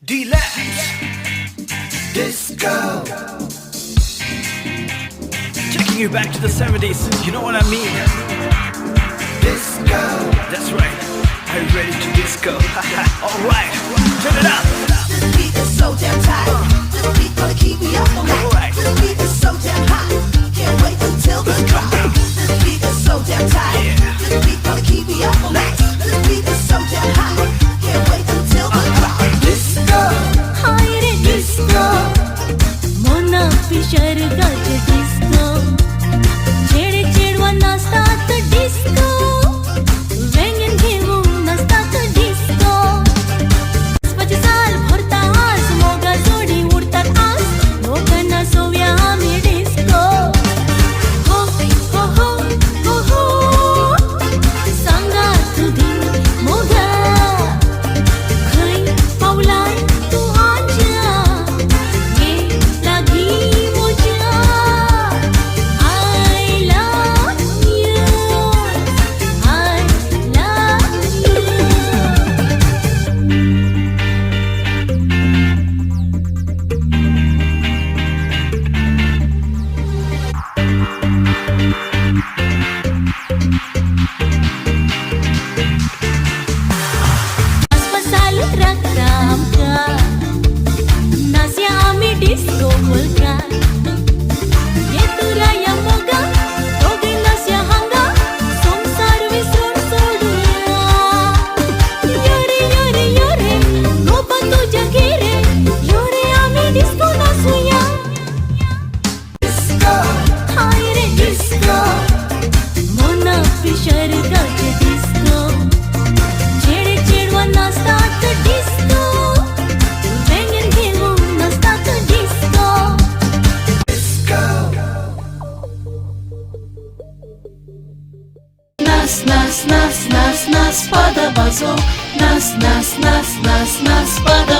Deluxe Disco. Taking you back to the 70s, you know what I mean? Disco. That's right. Are you ready to disco? Alright, turn it up. This beat is so damn tight. This beat gonna keep me up all night. Alright. This beat is so damn hot. Can't wait until the drop. This beat is so damn tight. Yeah. This beat gonna keep me up all night. This beat is so damn hot. Can't wait until the drop. Disco. Higher disco, Mona Fisher got disco. Chede chedwa nastat disco. Vengen ghevu nastat disco. 5 साल भरता आस मोगा जोडी उडतात आस लोकांना सोव्या आम्ही disco. हो हो हो हो हो सांगा तुझी मोगा खै पावलाय तू आजा ये लागी मोजा I love you अस्पताल रखता हमका नासिया आम्ही डिस्को मुलगा ये तुरा या मोगा दोघे नासिया हंगा संसार विसरून सोडूया योरे योरे योरे गोपा तुझ्या घेरे योरे आम्ही डिस्को नाचूया Disco. हाय रे डिस्को मोना फिशर गाचे डिस्को चेडे चेडवा नाचतात डिस्को वेंगेन घेऊन नाचतात disco Disco. Nas, nas, nas, nas, nas, pada bazo. Nas, nas, nas, nas, nas, pada